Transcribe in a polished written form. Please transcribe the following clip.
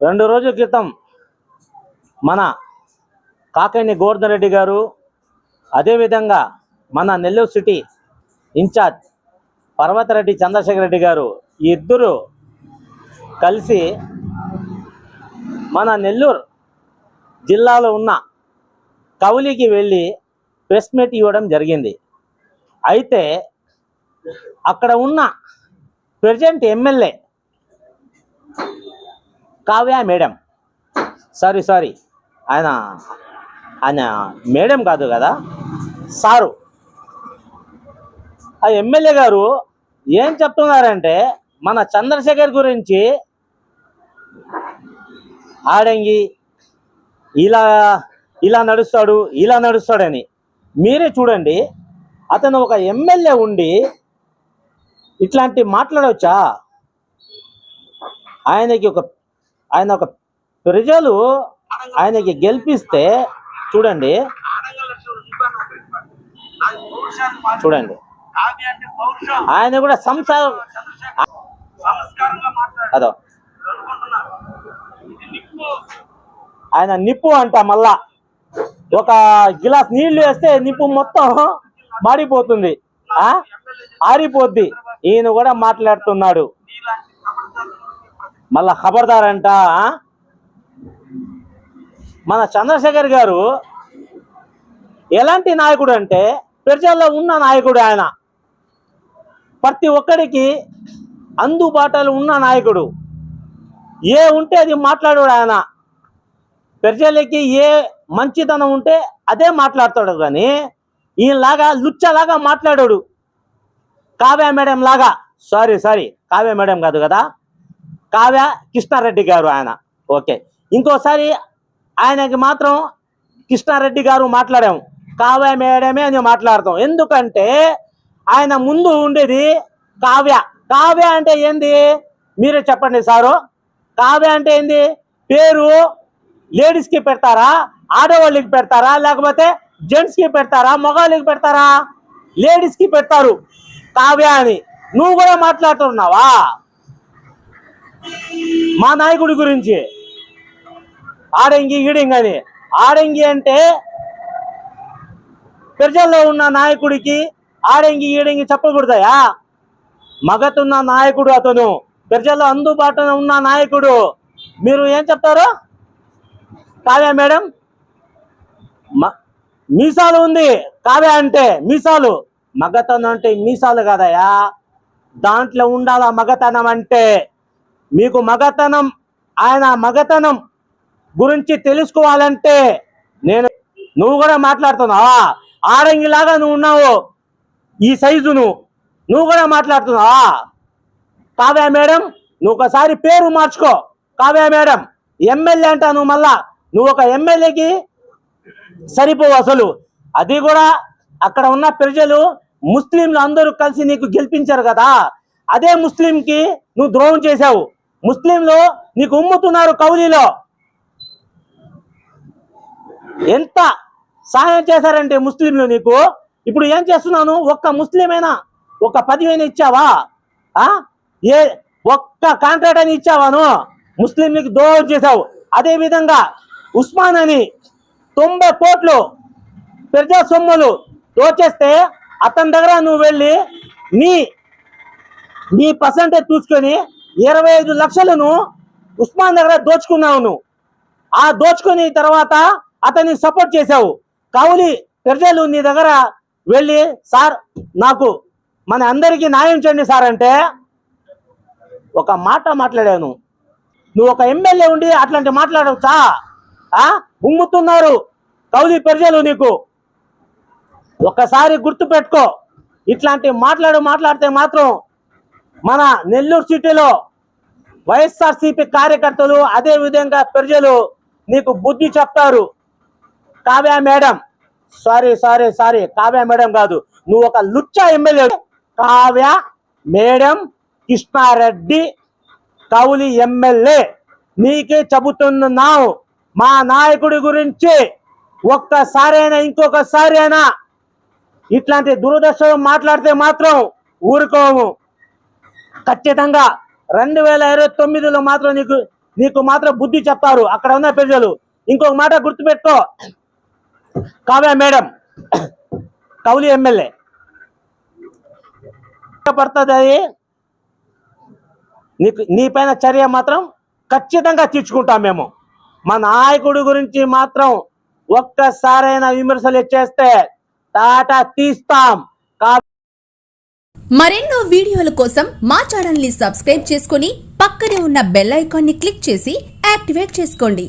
2 రోజుల క్రితం మన కాకాని గోవర్ధన్ రెడ్డి గారు, అదేవిధంగా మన నెల్లూరు సిటీ ఇన్ఛార్జ్ పర్వతరెడ్డి చంద్రశేఖర్ రెడ్డి గారు, ఈ ఇద్దరు కలిసి మన నెల్లూరు జిల్లాలో ఉన్న కౌలికి వెళ్ళి ప్రెస్ మీట్ ఇవ్వడం జరిగింది. అయితే అక్కడ ఉన్న present MLA Kavya madam, sorry ఆయన మేడం కాదు కదా, సారు, ఆ ఎమ్మెల్యే గారు ఏం చెప్తున్నారంటే మన చంద్రశేఖర్ గురించి ఆడంగి ఇలా నడుస్తాడని. మీరే చూడండి, అతను ఒక ఎమ్మెల్యే ఉండి ఇట్లాంటి మాట్లాడవచ్చా? ఆయన ఒక ప్రజలు ఆయనకి గెలిపిస్తే చూడండి ఆయన కూడా అదో ఆయన నిప్పు అంట, మళ్ళా ఒక గిలాస్ నీళ్లు వేస్తే నిప్పు మొత్తం మాడిపోతుంది, ఆరిపోద్ది. ఈయన కూడా మాట్లాడుతున్నాడు, మళ్ళా ఖబర్దార్ అంట. మన చంద్రశేఖర్ గారు ఎలాంటి నాయకుడు అంటే ప్రజల్లో ఉన్న నాయకుడు. ఆయన ప్రతి ఒక్కడికి అందుబాటులో ఉన్న నాయకుడు. ఏ ఉంటే అది మాట్లాడాడు ఆయన. ప్రజలకి ఏ మంచితనం ఉంటే అదే మాట్లాడతాడు, కానీ ఈయనలాగా లుచ్చలాగా మాట్లాడాడు. కావ్య మేడం లాగా, సారీ కావ్య మేడం కాదు కదా, కావ్య కృష్ణారెడ్డి గారు ఆయన. ఓకే, ఇంకోసారి ఆయనకి మాత్రం కృష్ణారెడ్డి గారు మాట్లాడాము, కావ్య మేడమే అని మాట్లాడతాం. ఎందుకంటే ఆయన ముందు ఉండేది కావ్య అంటే ఏంది మీరే చెప్పండి సారు. కావ్య అంటే ఏంది? పేరు లేడీస్కి పెడతారా, ఆడవాళ్ళకి పెడతారా, లేకపోతే జెంట్స్కి పెడతారా, మగవాళ్ళకి పెడతారా? లేడీస్కి పెడతారు కావ్య అని. నువ్వు కూడా మాట్లాడుతున్నావా మా నాయకుడి గురించి? ఆడంగి ఈడింగ్ అని. ఆడంగి అంటే ప్రజల్లో ఉన్న నాయకుడికి ఆడంగి ఈడంగి చెప్పకూడదయా? మగతున్న నాయకుడు అతను, ప్రజల్లో అందుబాటులో ఉన్న నాయకుడు. మీరు ఏం చెప్తారు? కావ్య మేడం మీసాలు ఉంది, కావ్య అంటే మీసాలు. మగతనం అంటే మీసాలు కదయా, దాంట్లో ఉండాల మగతనం అంటే. మీకు మగతనం, ఆయన మగతనం గురించి తెలుసుకోవాలంటే నువ్వు కూడా మాట్లాడుతున్నావా? ఆరంగిలాగా నువ్వు ఉన్నావు, ఈ సైజు నువ్వు కూడా మాట్లాడుతున్నావా? కావ్య మేడం, నువ్వు ఒకసారి పేరు మార్చుకో. కావ్య మేడం ఎమ్మెల్యే అంటా, నువ్వు ఒక ఎమ్మెల్యేకి సరిపోవు అసలు. అది కూడా అక్కడ ఉన్న ప్రజలు ముస్లింలు అందరూ కలిసి నీకు గెలిపించారు కదా, అదే ముస్లింకి నువ్వు ద్రోహం చేశావు. ముస్లింలు నీకు ఉమ్ముతున్నారు కౌలీలో. ఎంత సహాయం చేశారంటే ముస్లింలు నీకు. ఇప్పుడు ఏం చేస్తున్నాను? ఒక్క ముస్లిమైనా ఒక 10,000 ఇచ్చావా? ఒక్క కాంట్రాక్ట్ అని ఇచ్చావాను? ముస్లింలకు ద్రోహం చేశావు. అదే విధంగా ఉస్మాన్ అని 90 కోట్లు ప్రజా సొమ్ములు దోచేస్తే అతని దగ్గర నువ్వు వెళ్ళి నీ పర్సంటేజ్ చూసుకొని 25 లక్షలను ఉస్మాన్ దగ్గర దోచుకున్నావు నువ్వు. ఆ దోచుకుని తర్వాత అతన్ని సపోర్ట్ చేశావు. కౌలి ప్రజలు నీ దగ్గర వెళ్ళి, సార్ నాకు మన అందరికీ న్యాయం చేయండి సార్ అంటే ఒక మాట మాట్లాడాను. నువ్వు ఒక ఎమ్మెల్యే ఉండి అట్లాంటి మాట్లాడవచ్చా? ఉమ్ముతున్నారు కౌలి ప్రజలు నీకు. ఒక్కసారి గుర్తు పెట్టుకో. ఇట్లాంటి మాట్లాడితే మాత్రం మన నెల్లూరు సిటీలో వైఎస్ఆర్సీపీ కార్యకర్తలు, అదే విధంగా ప్రజలు నీకు బుద్ధి చెప్తారు. Kavya madam, sorry Kavya madam కాదు, నువ్వు ఒక లుచ్చా ఎమ్మెల్యే. కావ్య మేడం కృష్ణారెడ్డి కౌలి ఎమ్మెల్యే, నీకే చెబుతున్నావు మా నాయకుడి గురించి. ఒక్కసారైనా ఇంకొకసారి అయినా ఇట్లాంటి దురదృష్టం మాట్లాడితే మాత్రం ఊరుకోము. ఖచ్చితంగా 2029లో మాత్రం నీకు నీకు మాత్రం బుద్ధి చెప్తారు అక్కడ ఉన్న ప్రజలు. ఇంకొక మాట గుర్తుపెట్టుకో, కావ్య మేడం కౌలి ఎమ్మెల్యే పడుతుంది, అది నీ పైన చర్య మాత్రం ఖచ్చితంగా తీర్చుకుంటాం మేము. మా నాయకుడి గురించి మాత్రం ఒక్కసారైనా విమర్శలు చేస్తే టాటా తీస్తాం. మరెన్నో వీడియోల కోసం మా ఛానల్ ని సబ్స్క్రైబ్ చేసుకుని పక్కనే ఉన్న బెల్ ఐకాన్ ని క్లిక్ చేసి యాక్టివేట్ చేసుకోండి.